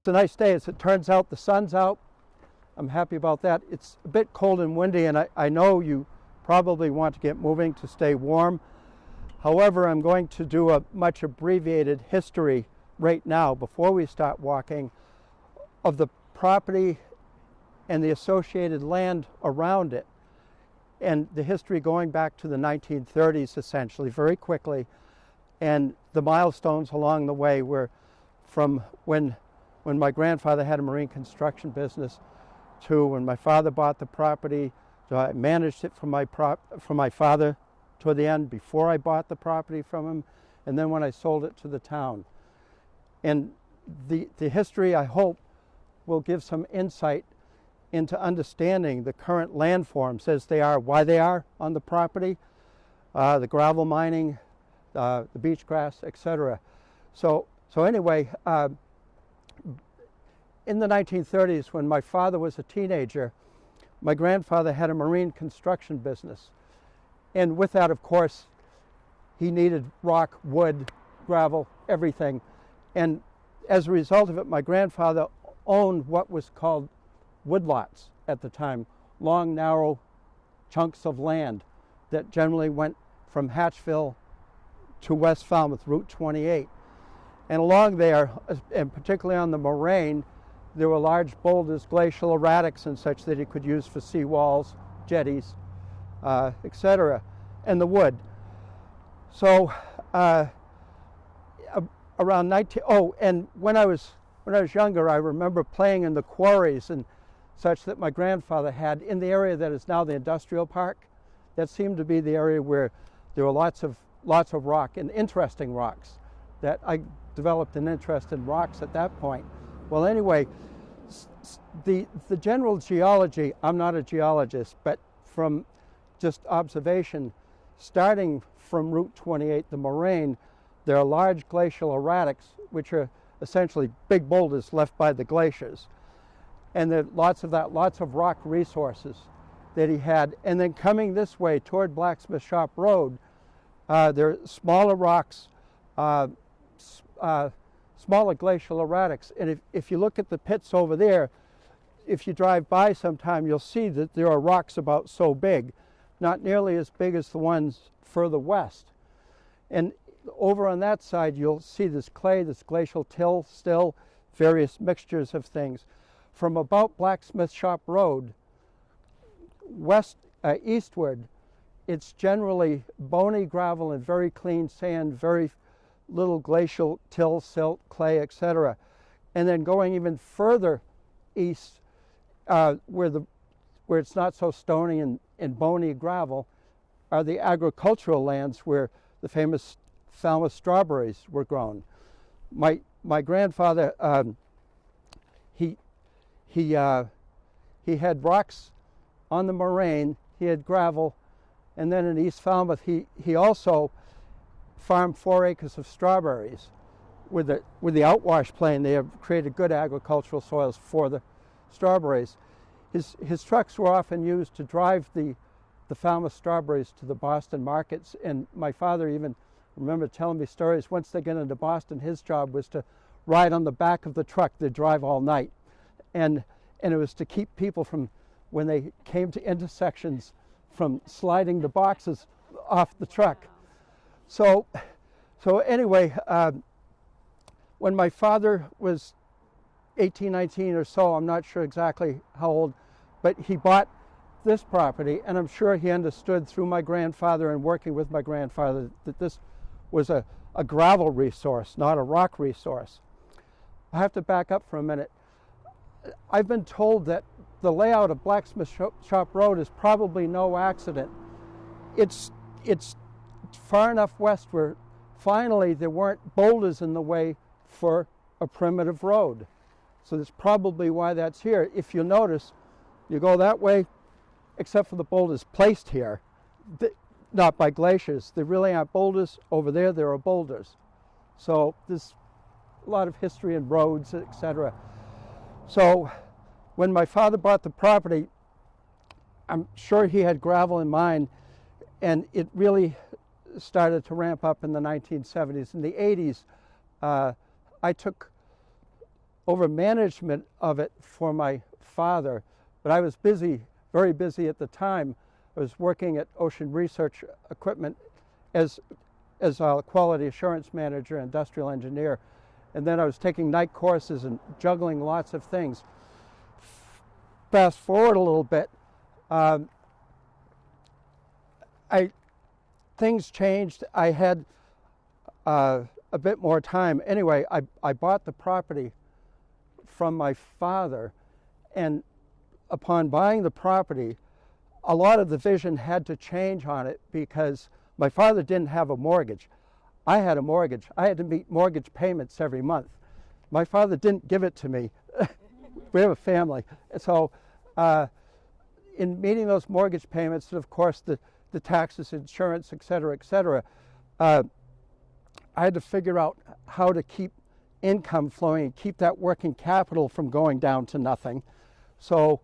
It's a nice day. As it turns out, the sun's out. I'm happy about that. It's a bit cold and windy, and I know you probably want to get moving to stay warm. However, I'm going to do a much abbreviated history right now before we start walking of the property and the associated land around it, and the history going back to the 1930s essentially, very quickly, and the milestones along the way were from when my grandfather had a marine construction business to when my father bought the property. So I managed it from my father toward the end before I bought the property from him, and then when I sold it to the town. And the history, I hope, will give some insight into understanding the current landforms as they are, why they are on the property, the gravel mining, the beach grass, etc. So anyway, in the 1930s, when my father was a teenager, my grandfather had a marine construction business. And with that, of course, he needed rock, wood, gravel, everything. And as a result of it, my grandfather owned what was called woodlots at the time, long, narrow chunks of land that generally went from Hatchville to West Falmouth, Route 28. And along there, and particularly on the moraine, there were large boulders, glacial erratics and such that he could use for seawalls, jetties, etc., and the wood. So around 19, and when I was younger, I remember playing in the quarries and such that my grandfather had in the area that is now the industrial park. That seemed to be the area where there were lots of rock and interesting rocks. That I developed an interest in rocks at that point. Well, anyway, the general geology, I'm not a geologist, but from just observation, starting from Route 28, the moraine, there are large glacial erratics, which are essentially big boulders left by the glaciers. And there are lots of rock resources that he had. And then coming this way toward Blacksmith Shop Road, there are smaller rocks, smaller glacial erratics. And if you look at the pits over there, if you drive by sometime, you'll see that there are rocks about so big, not nearly as big as the ones further west. And over on that side, you'll see this clay, this glacial till still, various mixtures of things. From about Blacksmith Shop Road, eastward, it's generally bony gravel and very clean sand, very little glacial till, silt, clay, etc. And then going even further east, where it's not so stony and bony gravel, are the agricultural lands where the famous Falmouth strawberries were grown. My grandfather, he had rocks on the moraine, he had gravel, and then in East Falmouth he also farmed 4 acres of strawberries. With the outwash plain, they have created good agricultural soils for the strawberries. His trucks were often used to drive the Falmouth strawberries to the Boston markets, and my father even remember telling me stories. Once they get into Boston, his job was to ride on the back of the truck. They'd drive all night, and it was to keep people from, when they came to intersections, from sliding the boxes off the truck. So anyway, when my father was 18, 19 or so, I'm not sure exactly how old, but he bought this property, and I'm sure he understood through my grandfather and working with my grandfather that this was a gravel resource, not a rock resource. I have to back up for a minute. I've been told that the layout of Blacksmith Shop Road is probably no accident. It's far enough west where finally there weren't boulders in the way for a primitive road. So that's probably why that's here. If you notice, you go that way, except for the boulders placed here, not by glaciers. There really aren't boulders. Over there are boulders. So there's a lot of history and roads, etc. So when my father bought the property, I'm sure he had gravel in mind, and it really started to ramp up in the 1970s. In the 80s, I took over management of it for my father, but I was busy, very busy at the time. I was working at Ocean Research Equipment as a quality assurance manager, industrial engineer, and then I was taking night courses and juggling lots of things. Fast forward a little bit, things changed. I had a bit more time. Anyway, I bought the property from my father, and upon buying the property, a lot of the vision had to change on it because my father didn't have a mortgage. I had a mortgage. I had to meet mortgage payments every month. My father didn't give it to me. We have a family. So in meeting those mortgage payments, and of course the taxes, insurance, et cetera, I had to figure out how to keep income flowing and keep that working capital from going down to nothing. So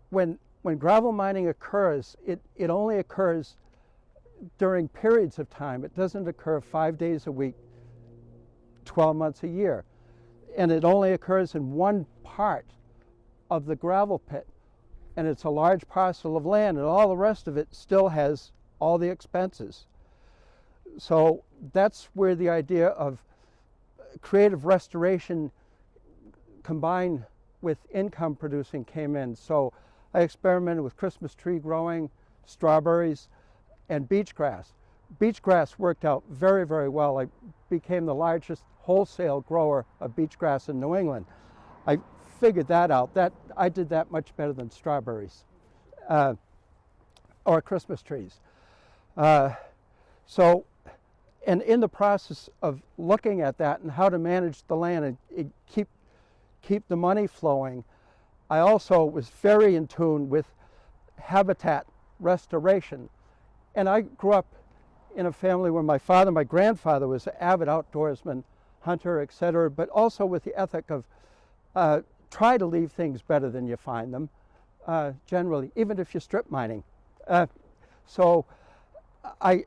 when gravel mining occurs, it only occurs during periods of time. It doesn't occur 5 days a week, 12 months a year. And it only occurs in one part of the gravel pit. And it's a large parcel of land, and all the rest of it still has all the expenses. So that's where the idea of creative restoration combined with income producing came in. So I experimented with Christmas tree growing, strawberries, and beach grass. Beach grass worked out very, very well. I became the largest wholesale grower of beach grass in New England. I figured that out. I did that much better than strawberries or Christmas trees. So, and in the process of looking at that and how to manage the land and keep the money flowing, I also was very in tune with habitat restoration. And I grew up in a family where my grandfather was an avid outdoorsman, hunter, etc., but also with the ethic of try to leave things better than you find them, generally, even if you're strip mining. So I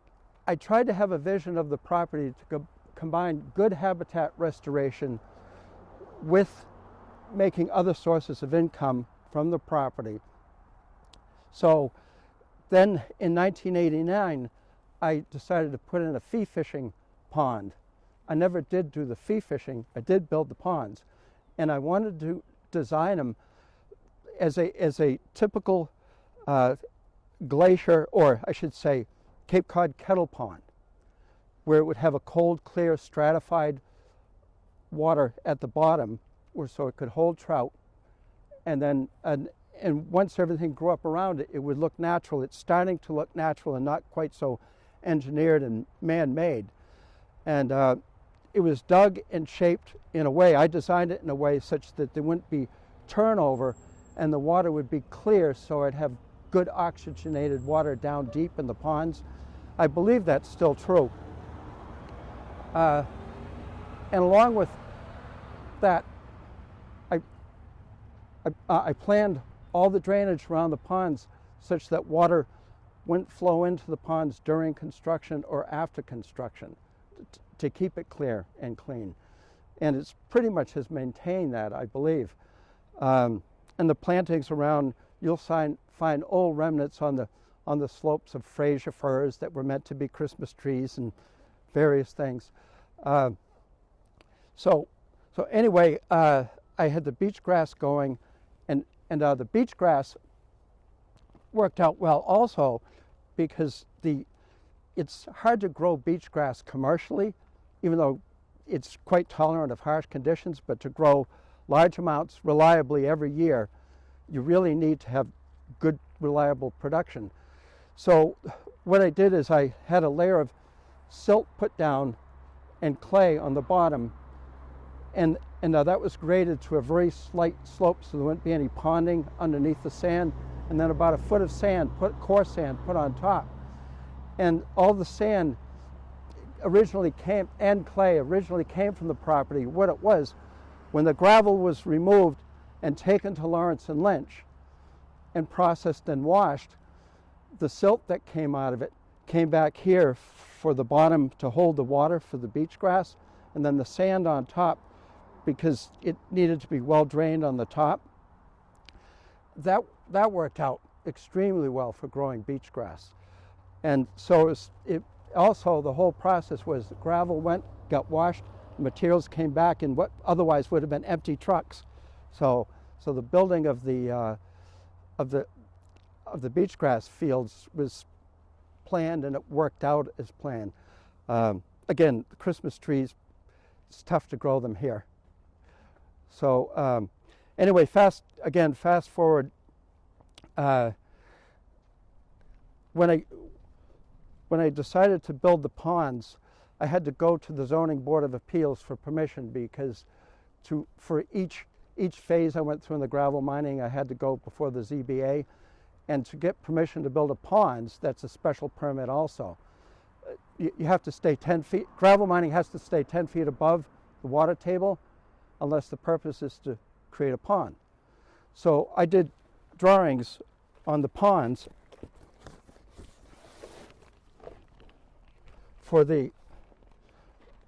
tried to have a vision of the property to combine good habitat restoration with making other sources of income from the property. So then in 1989, I decided to put in a fee fishing pond. I never did do the fee fishing. I did build the ponds. And I wanted to design them as a typical glacier, or I should say Cape Cod kettle pond, where it would have a cold, clear, stratified water at the bottom, so it could hold trout. And then, and once everything grew up around it, it would look natural. It's starting to look natural and not quite so engineered and man-made. And it was dug and shaped in a way, I designed it in a way such that there wouldn't be turnover and the water would be clear, so I'd have good oxygenated water down deep in the ponds. I believe that's still true. And along with that, I planned all the drainage around the ponds such that water wouldn't flow into the ponds during construction or after construction to keep it clear and clean. And it's pretty much has maintained that, I believe. And the plantings around, you'll find old remnants on the slopes of Fraser firs that were meant to be Christmas trees and various things. So anyway, I had the beach grass going, and the beach grass worked out well also because it's hard to grow beach grass commercially, even though it's quite tolerant of harsh conditions, but to grow large amounts reliably every year, you really need to have good, reliable production. So what I did is I had a layer of silt put down and clay on the bottom, and that was graded to a very slight slope so there wouldn't be any ponding underneath the sand, and then about a foot of sand, coarse sand, put on top. And all the sand and clay originally came from the property. What it was, when the gravel was removed and taken to Lawrence and Lynch and processed and washed, the silt that came out of it came back here for the bottom to hold the water for the beach grass, and then the sand on top because it needed to be well drained on the top. That worked out extremely well for growing beach grass. And so it also, the whole process was the gravel got washed, materials came back in what otherwise would have been empty trucks. So the building of the beach grass fields was planned, and it worked out as planned. Again, the Christmas trees, it's tough to grow them here. So anyway, fast forward. When I decided to build the ponds, I had to go to the Zoning Board of Appeals for permission, because for each phase I went through in the gravel mining, I had to go before the ZBA. And to get permission to build a ponds, that's a special permit also. You have to stay 10 feet, gravel mining has to stay 10 feet above the water table, unless the purpose is to create a pond. So I did drawings on the ponds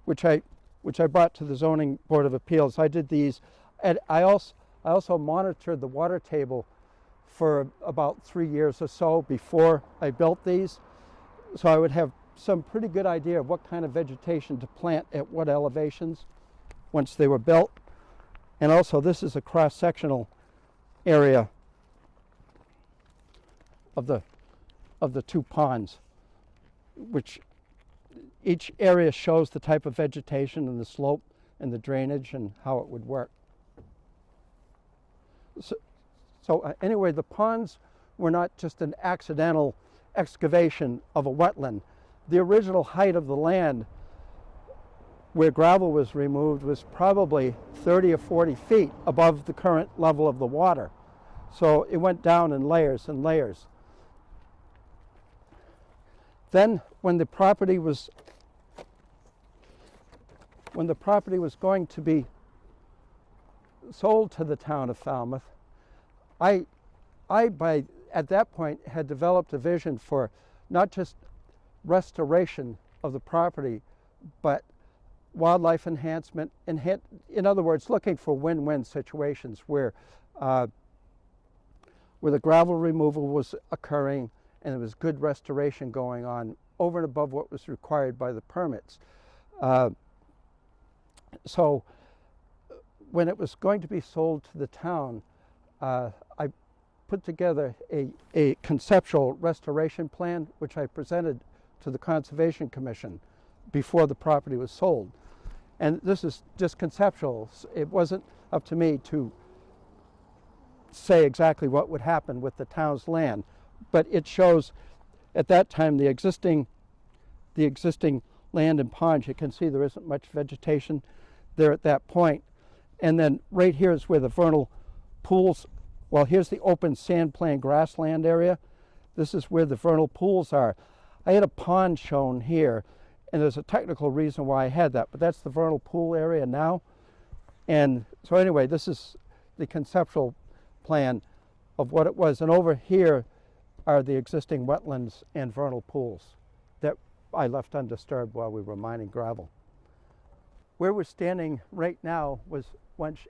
which I brought to the Zoning Board of Appeals. I did these, and I also monitored the water table for about 3 years or so before I built these, so I would have some pretty good idea of what kind of vegetation to plant at what elevations once they were built. And also, this is a cross-sectional area of the two ponds, which each area shows the type of vegetation and the slope and the drainage and how it would work. So anyway, the ponds were not just an accidental excavation of a wetland. The original height of the land where gravel was removed was probably 30 or 40 feet above the current level of the water. So it went down in layers and layers. Then when the property was going to be sold to the town of Falmouth, I at that point had developed a vision for not just restoration of the property, but wildlife enhancement, in other words, looking for win-win situations where the gravel removal was occurring and there was good restoration going on over and above what was required by the permits. So when it was going to be sold to the town, I put together a conceptual restoration plan, which I presented to the Conservation Commission before the property was sold. And this is just conceptual. It wasn't up to me to say exactly what would happen with the town's land, but it shows at that time the existing land and ponds. You can see there isn't much vegetation there at that point. And then right here is where the vernal pools, well, here's the open sand plain grassland area. This is where the vernal pools are. I had a pond shown here, and there's a technical reason why I had that, but that's the vernal pool area now. And so anyway, this is the conceptual plan of what it was. And over here are the existing wetlands and vernal pools that I left undisturbed while we were mining gravel. Where we're standing right now was once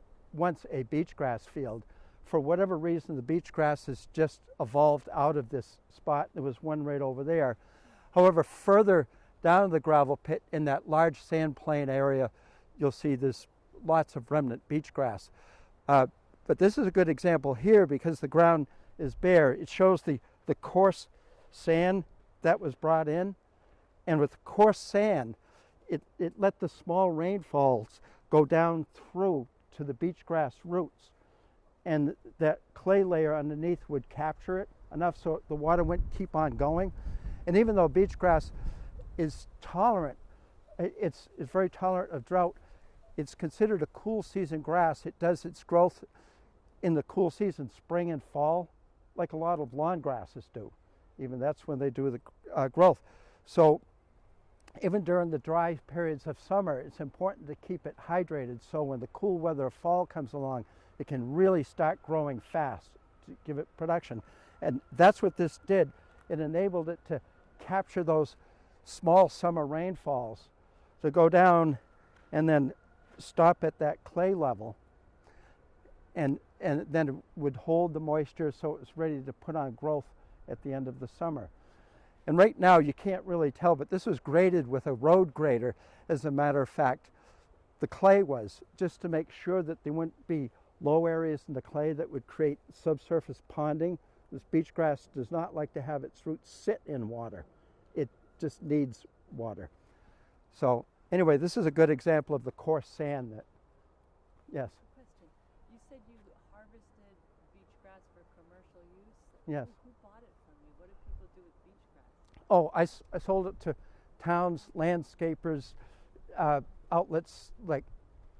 a beach grass field. For whatever reason, the beach grass has just evolved out of this spot. There was one right over there. However, further down the gravel pit in that large sand plain area, you'll see there's lots of remnant beach grass. But this is a good example here because the ground is bare. It shows the coarse sand that was brought in. And with coarse sand, it let the small rainfalls go down through to the beach grass roots. And that clay layer underneath would capture it enough so the water wouldn't keep on going. And even though beach grass is tolerant, it's very tolerant of drought, it's considered a cool season grass. It does its growth in the cool season, spring and fall, like a lot of lawn grasses do. Even that's when they do the growth. So even during the dry periods of summer, it's important to keep it hydrated so when the cool weather of fall comes along, it can really start growing fast to give it production. And that's what this did. It enabled it to capture those small summer rainfalls to go down and then stop at that clay level, and then it would hold the moisture so it was ready to put on growth at the end of the summer. And right now you can't really tell, but this was graded with a road grader, as a matter of fact. The clay was, just to make sure that there wouldn't be low areas in the clay that would create subsurface ponding. This beach grass does not like to have its roots sit in water. It just needs water. So anyway, this is a good example of the coarse sand that, yes? Question. You said you harvested beach grass for commercial use? Yes. Who bought it from you? What do people do with beach grass? Oh, I sold it to towns, landscapers, outlets like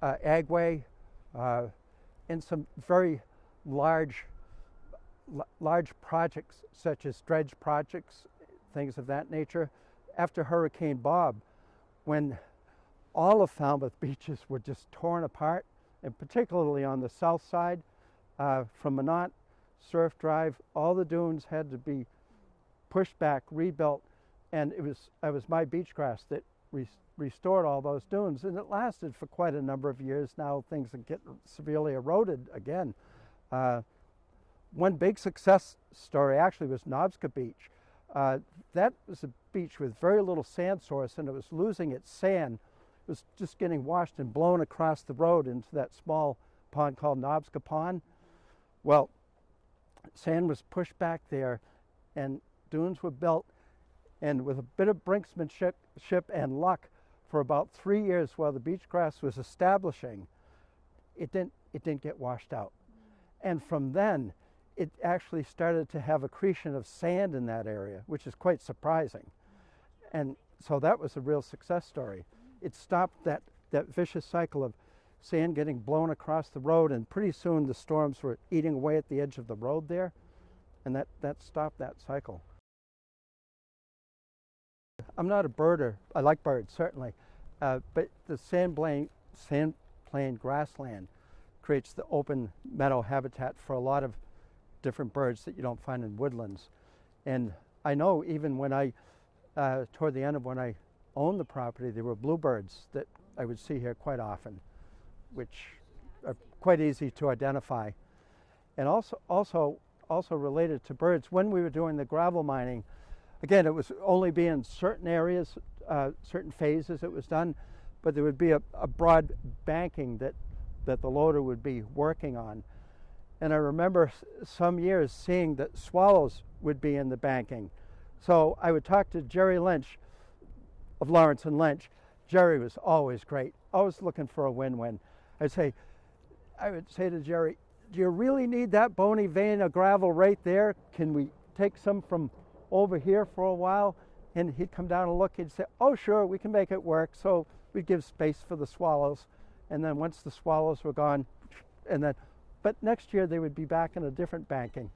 Agway, and some very large projects such as dredge projects, things of that nature. After Hurricane Bob, when all of Falmouth beaches were just torn apart, and particularly on the south side, from Minot, Surf Drive, all the dunes had to be pushed back, rebuilt, and it was my beach grass that restored all those dunes, and it lasted for quite a number of years. Now things are getting severely eroded again. One big success story actually was Nobska Beach. That was a beach with very little sand source, and it was losing its sand. It was just getting washed and blown across the road into that small pond called Nobska Pond. Well, sand was pushed back there, and dunes were built, and with a bit of brinksmanship and luck, for about 3 years while the beach grass was establishing, it didn't get washed out. And from then, it actually started to have accretion of sand in that area, which is quite surprising. And so that was a real success story. It stopped that vicious cycle of sand getting blown across the road, and pretty soon the storms were eating away at the edge of the road there, and that stopped that cycle. I'm not a birder. I like birds, certainly, but the sand plain grassland creates the open meadow habitat for a lot of different birds that you don't find in woodlands. And I know even when toward the end of when I owned the property, there were bluebirds that I would see here quite often, which are quite easy to identify. And also related to birds, when we were doing the gravel mining, again, it was only be in certain areas, certain phases it was done, but there would be a broad banking that the loader would be working on. And I remember some years seeing that swallows would be in the banking. So I would talk to Jerry Lynch of Lawrence and Lynch. Jerry was always great, always looking for a win-win. I would say to Jerry, do you really need that bony vein of gravel right there? Can we take some from over here for a while? And he'd come down and look, he'd say, oh sure, we can make it work. So we'd give space for the swallows, and then once the swallows were gone, but next year they would be back in a different banking.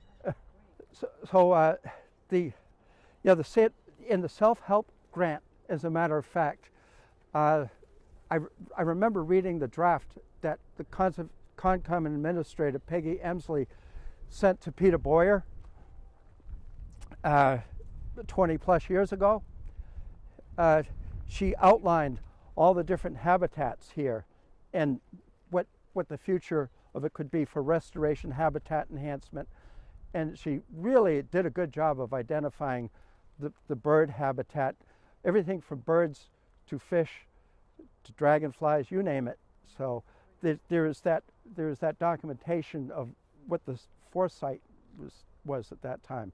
In the self-help grant, as a matter of fact, I remember reading the draft that the Concom administrator, Peggy Emsley, sent to Peter Boyer 20 plus years ago. She outlined all the different habitats here and what the future of it could be for restoration, habitat enhancement. And she really did a good job of identifying the bird habitat, everything from birds to fish to dragonflies, you name it. So there is that documentation of what the foresight was at that time.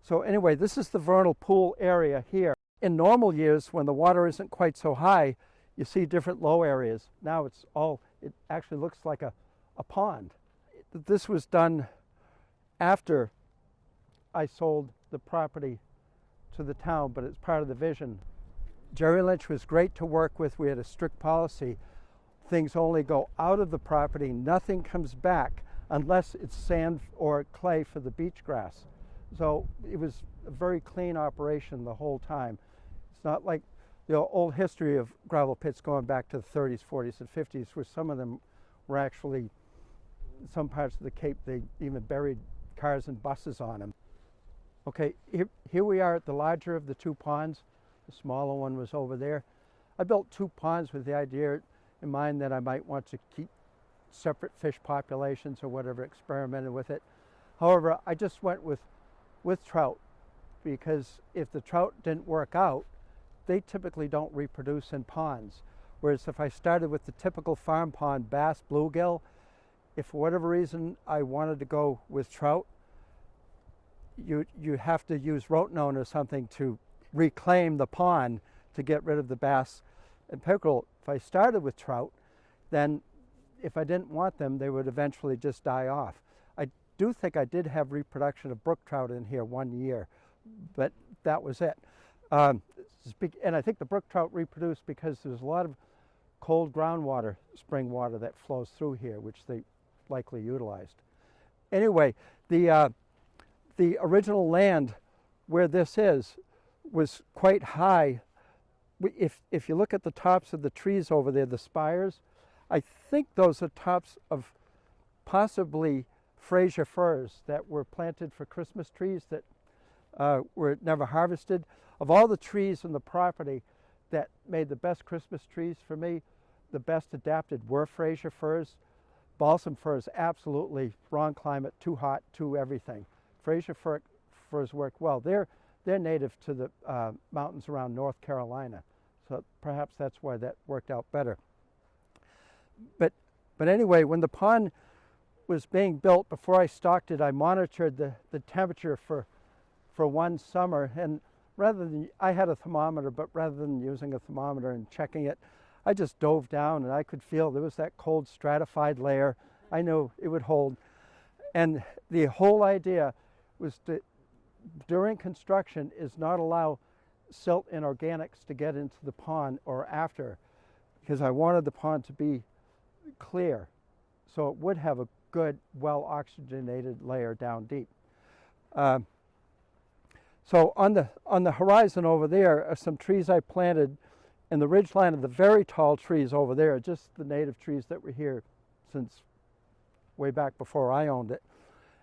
So anyway, this is the vernal pool area here. In normal years, when the water isn't quite so high, you see different low areas. Now it actually looks like a pond. This was done after I sold the property to the town, but it's part of the vision. Jerry Lynch was great to work with. We had a strict policy. Things only go out of the property. Nothing comes back unless it's sand or clay for the beach grass. So it was a very clean operation the whole time. It's not like the old history of gravel pits going back to the 30s, 40s, and 50s, where some of them were actually, in some parts of the Cape, they even buried cars and buses on them. Okay, here we are at the larger of the two ponds. The smaller one was over there. I built two ponds with the idea, in mind that I might want to keep separate fish populations or whatever, experimented with it. However, I just went with trout, because if the trout didn't work out, they typically don't reproduce in ponds. Whereas if I started with the typical farm pond bass bluegill, if for whatever reason I wanted to go with trout, you have to use rotenone or something to reclaim the pond to get rid of the bass and pickerel. If I started with trout, then if I didn't want them, they would eventually just die off. I do think I did have reproduction of brook trout in here one year, but that was it. And I think the brook trout reproduced because there's a lot of cold groundwater, spring water that flows through here, which they likely utilized. Anyway, the original land where this is was quite high. If you look at the tops of the trees over there, the spires, I think those are tops of possibly Fraser firs that were planted for Christmas trees that were never harvested. Of all the trees in the property that made the best Christmas trees for me, the best adapted were Fraser firs. Balsam firs, absolutely wrong climate, too hot, too everything. Fraser firs work well. They're native to the mountains around North Carolina, so perhaps that's why that worked out better. But anyway, when the pond was being built, before I stocked it, I monitored the temperature for one summer, and I had a thermometer, but rather than using a thermometer and checking it, I just dove down and I could feel there was that cold stratified layer. I knew it would hold. And the whole idea was to, during construction, is not allow silt and organics to get into the pond or after, because I wanted the pond to be clear, so it would have a good, well-oxygenated layer down deep. So on the horizon over there are some trees I planted, and the ridgeline of the very tall trees over there are just the native trees that were here since way back before I owned it.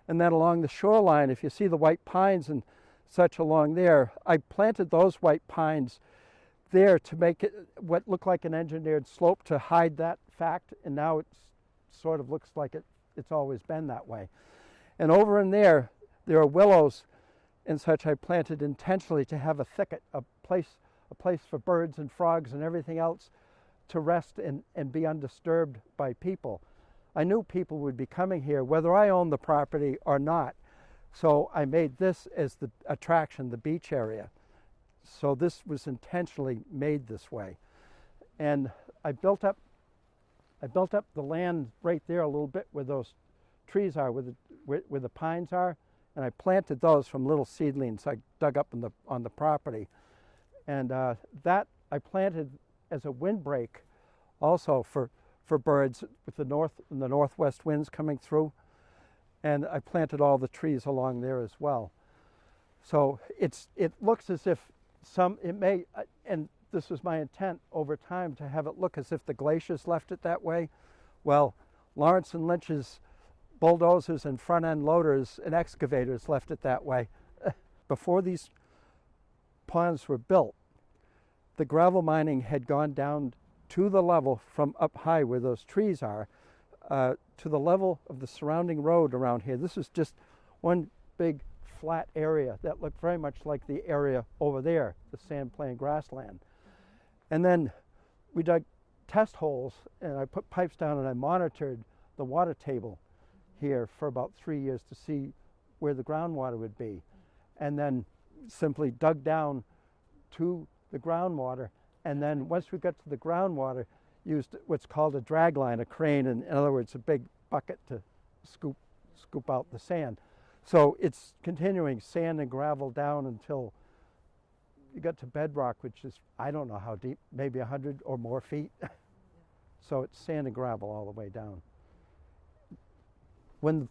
And then along the shoreline, if you see the white pines and such along there, I planted those white pines there to make it what looked like an engineered slope to hide that fact, and now it sort of looks like it's always been that way. And over in there are willows and such I planted intentionally to have a thicket, a place for birds and frogs and everything else to rest and be undisturbed by people. I knew people would be coming here whether I owned the property or not, so I made this as the attraction, the beach area. So this was intentionally made this way. And I built up the land right there a little bit where those trees are, where the pines are, and I planted those from little seedlings I dug up on the property. And that I planted as a windbreak also for birds with the northwest winds coming through. And I planted all the trees along there as well. So it looks as if and this was my intent over time, to have it look as if the glaciers left it that way. Well, Lawrence and Lynch's bulldozers and front-end loaders and excavators left it that way. Before these ponds were built, the gravel mining had gone down to the level from up high where those trees are, to the level of the surrounding road around here. This is just one big flat area that looked very much like the area over there, the sand plain grassland. And then we dug test holes, and I put pipes down and I monitored the water table here for about 3 years to see where the groundwater would be, and then simply dug down to the groundwater, and then once we got to the groundwater, used what's called a drag line, a crane, in other words, a big bucket to scoop out the sand. So it's continuing sand and gravel down until you got to bedrock, which is, I don't know how deep, maybe 100 or more feet. So it's sand and gravel all the way down. When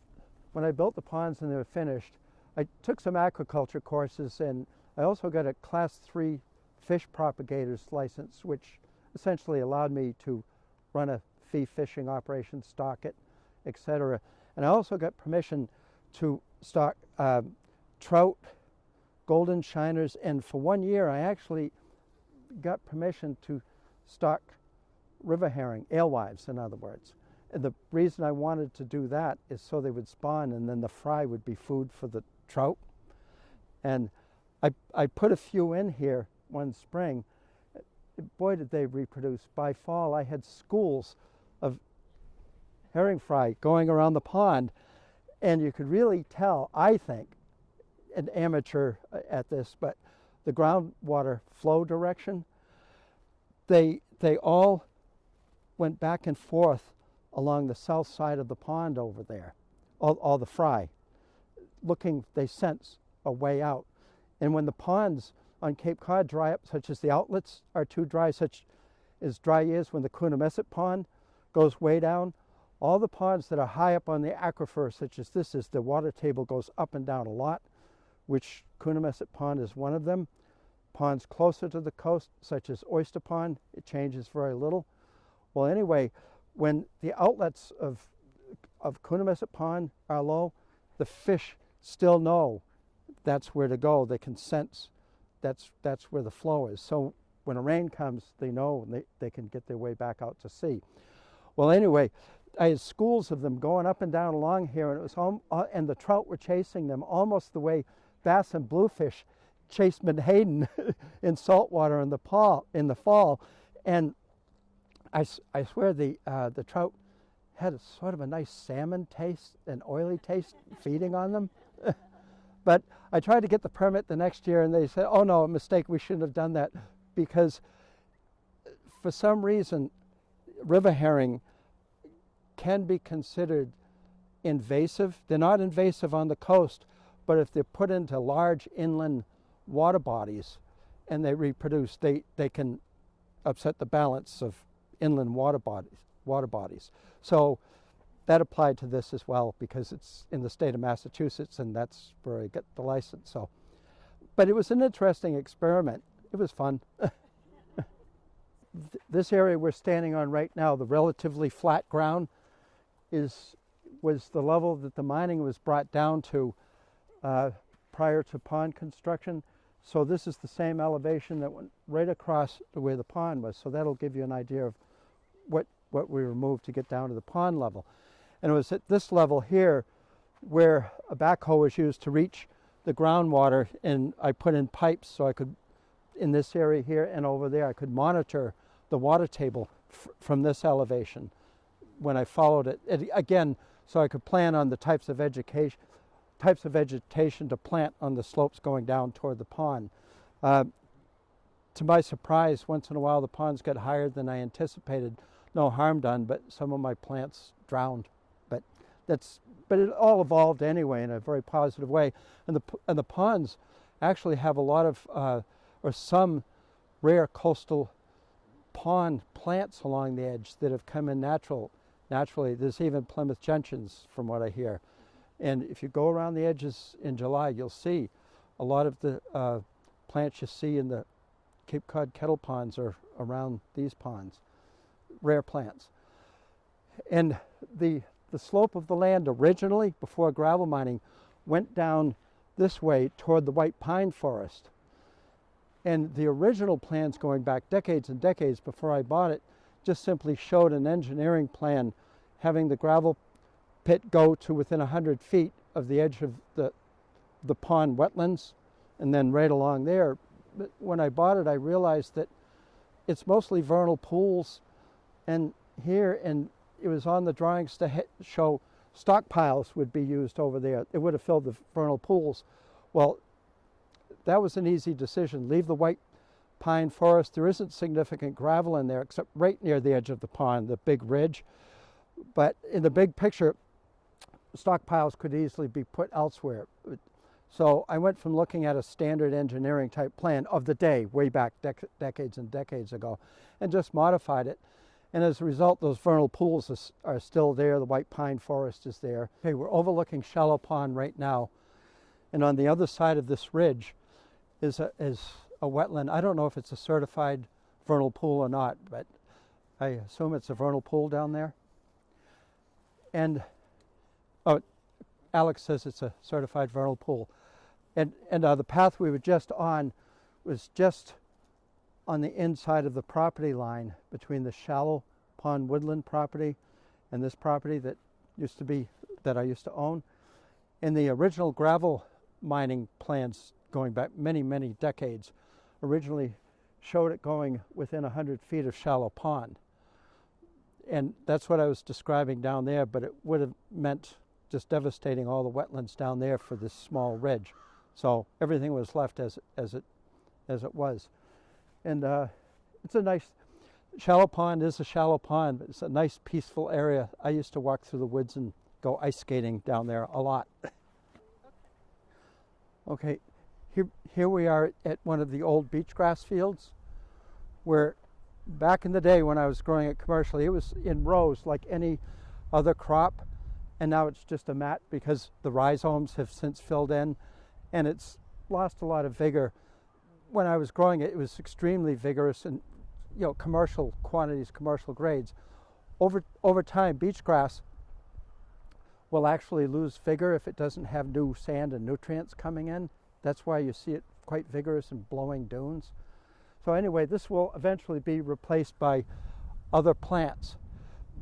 I built the ponds and they were finished, I took some aquaculture courses, and I also got a Class 3 fish propagator's license, which essentially allowed me to run a fee fishing operation, stock it, etc. And I also got permission to stock trout, golden shiners, and for 1 year I actually got permission to stock river herring, alewives in other words. And the reason I wanted to do that is so they would spawn and then the fry would be food for the trout. And I put a few in here one spring. Boy, did they reproduce. By fall, I had schools of herring fry going around the pond, and you could really tell, I think, an amateur at this, but the groundwater flow direction, they all went back and forth along the south side of the pond over there, all the fry, looking, they sense a way out. And when the ponds on Cape Cod dry up, such as the outlets are too dry, such as dry is when the Coonamessett Pond goes way down, all the ponds that are high up on the aquifer, such as this is, the water table goes up and down a lot, which Coonamessett Pond is one of them. Ponds closer to the coast, such as Oyster Pond, it changes very little. Well, anyway, when the outlets of Coonamessett Pond are low, the fish still know that's where to go. They can sense that's where the flow is. So when a rain comes, they know and they can get their way back out to sea. Well, anyway, I had schools of them going up and down along here, and it was and the trout were chasing them almost the way bass and bluefish chase menhaden in saltwater in the fall. And I swear the trout had a sort of a nice salmon taste, an oily taste feeding on them. But I tried to get the permit the next year, and they said, oh no, a mistake, we shouldn't have done that, because for some reason river herring can be considered invasive. They're not invasive on the coast, but if they're put into large inland water bodies and they reproduce, they can upset the balance of inland water bodies. So that applied to this as well, because it's in the state of Massachusetts and that's where I get the license. So, but it was an interesting experiment. It was fun. This area we're standing on right now, the relatively flat ground, was the level that the mining was brought down to prior to pond construction. So this is the same elevation that went right across to where the pond was. So that'll give you an idea of what we removed to get down to the pond level. And it was at this level here where a backhoe was used to reach the groundwater, and I put in pipes so I could, in this area here and over there, I could monitor the water table from this elevation when I followed it. Again, so I could plan on the types of vegetation to plant on the slopes going down toward the pond. To my surprise, once in a while the ponds got higher than I anticipated. No harm done, but some of my plants drowned. But it all evolved anyway in a very positive way. And the ponds actually have a lot of, or some rare coastal pond plants along the edge that have come in naturally. There's even Plymouth gentians, from what I hear. And if you go around the edges in July, you'll see a lot of the plants you see in the Cape Cod kettle ponds are around these ponds, rare plants. And the slope of the land originally, before gravel mining, went down this way toward the white pine forest. And the original plans going back decades and decades before I bought it just simply showed an engineering plan having the gravel pit go to within 100 feet of the edge of the pond wetlands and then right along there. But when I bought it, I realized that it's mostly vernal pools and here, and it was on the drawings to show stockpiles would be used over there. It would have filled the vernal pools. Well, that was an easy decision. Leave the white pine forest. There isn't significant gravel in there except right near the edge of the pond, the big ridge. But in the big picture, stockpiles could easily be put elsewhere. So I went from looking at a standard engineering type plan of the day, way back decades and decades ago, and just modified it. And as a result, those vernal pools are still there. The white pine forest is there. Okay, we're overlooking Shallow Pond right now. And on the other side of this ridge is a wetland. I don't know if it's a certified vernal pool or not, but I assume it's a vernal pool down there. And Alex says it's a certified vernal pool. And the path we were just on was just on the inside of the property line between the shallow Pond woodland property and this property that I used to own. In the original gravel mining plans going back many, many decades, originally showed it going within 100 feet of shallow pond. And that's what I was describing down there, but it would have meant just devastating all the wetlands down there for this small ridge. So everything was left as it was. And it's a nice, shallow pond is a shallow pond, but it's a nice peaceful area. I used to walk through the woods and go ice skating down there a lot. Okay, here we are at one of the old beach grass fields, where back in the day when I was growing it commercially, it was in rows like any other crop, and now it's just a mat because the rhizomes have since filled in, and it's lost a lot of vigor. When I was growing it, it was extremely vigorous and, you know, commercial quantities, commercial grades. Over time, beach grass will actually lose vigor if it doesn't have new sand and nutrients coming in. That's why you see it quite vigorous and blowing dunes. So anyway, this will eventually be replaced by other plants.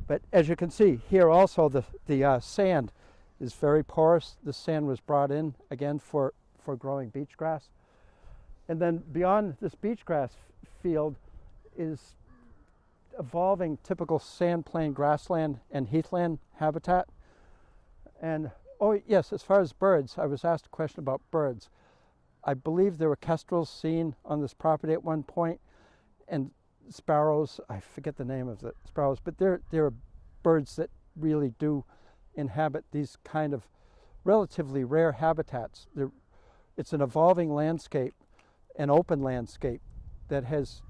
But as you can see here also, the sand is very porous. The sand was brought in again for growing beach grass. And then beyond this beach grass field is evolving typical sand plain grassland and heathland habitat. And oh yes, as far as birds, I was asked a question about birds. I believe there were kestrels seen on this property at one point, and sparrows. I forget the name of the sparrows, but there are birds that really do inhabit these kind of relatively rare habitats. It's an evolving landscape, an open landscape that has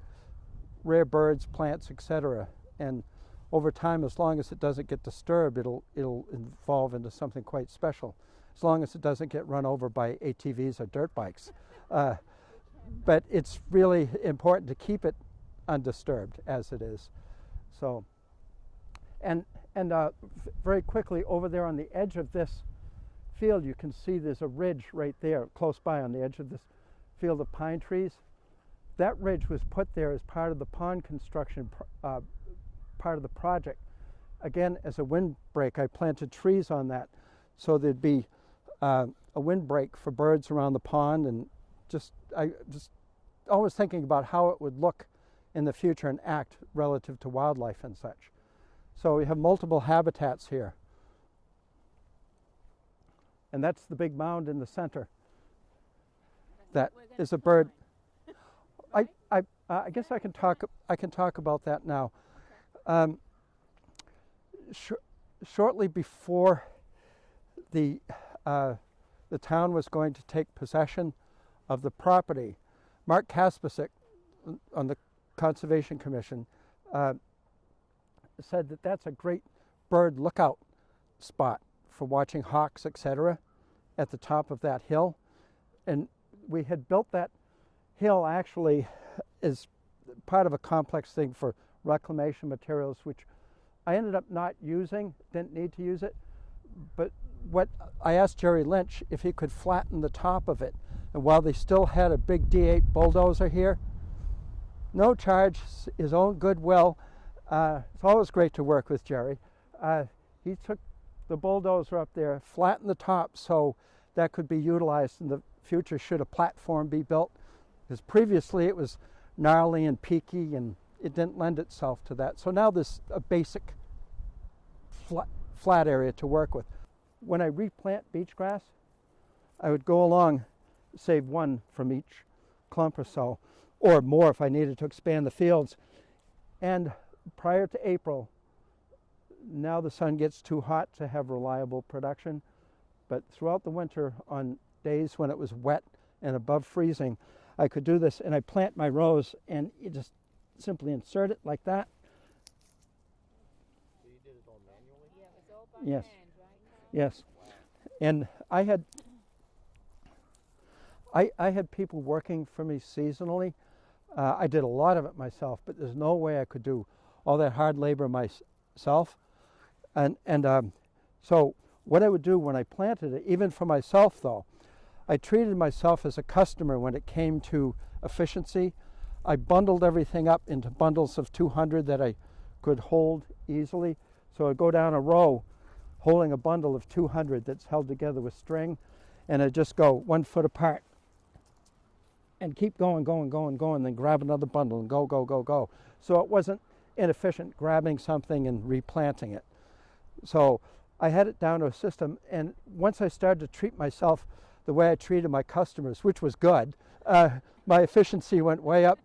rare birds, plants, etc. And over time, as long as it doesn't get disturbed, it'll evolve into something quite special, as long as it doesn't get run over by ATVs or dirt bikes. But it's really important to keep it undisturbed as it is. So, and very quickly over there on the edge of this field, you can see there's a ridge right there close by on the edge of this field of pine trees. That ridge was put there as part of the pond construction part of the project. Again, as a windbreak, I planted trees on that so there'd be a windbreak for birds around the pond, and I just always thinking about how it would look in the future and act relative to wildlife and such. So we have multiple habitats here. And that's the big mound in the center. That is a bird. I guess I can talk about that now. Okay. Shortly before the town was going to take possession of the property, Mark Kaspasic on the Conservation Commission said that that's a great bird lookout spot for watching hawks, etc., at the top of that hill. And we had built that hill actually as part of a complex thing for reclamation materials, which I ended up not using, didn't need to use it. But what I asked Jerry Lynch if he could flatten the top of it. And while they still had a big D8 bulldozer here, no charge, his own goodwill. It's always great to work with Jerry. He took the bulldozer up there, flattened the top so that could be utilized in the future should a platform be built. Because previously it was gnarly and peaky and it didn't lend itself to that. So now there's a basic flat area to work with. When I replant beach grass, I would go along, save one from each clump or so, or more if I needed to expand the fields. And prior to April, now the sun gets too hot to have reliable production, but throughout the winter on days when it was wet and above freezing, I could do this, and I plant my rows and you just simply insert it like that. So you did it all manually? Yeah, it was all by Yes. hand, right? Yes. Wow. And I had people working for me seasonally. I did a lot of it myself, but there's no way I could do all that hard labor myself. And so what I would do when I planted it, even for myself though, I treated myself as a customer when it came to efficiency. I bundled everything up into bundles of 200 that I could hold easily. So I'd go down a row holding a bundle of 200 that's held together with string, and I'd just go 1 foot apart and keep going, then grab another bundle and go. So it wasn't inefficient grabbing something and replanting it. So I had it down to a system, and once I started to treat myself the way I treated my customers, which was good, my efficiency went way up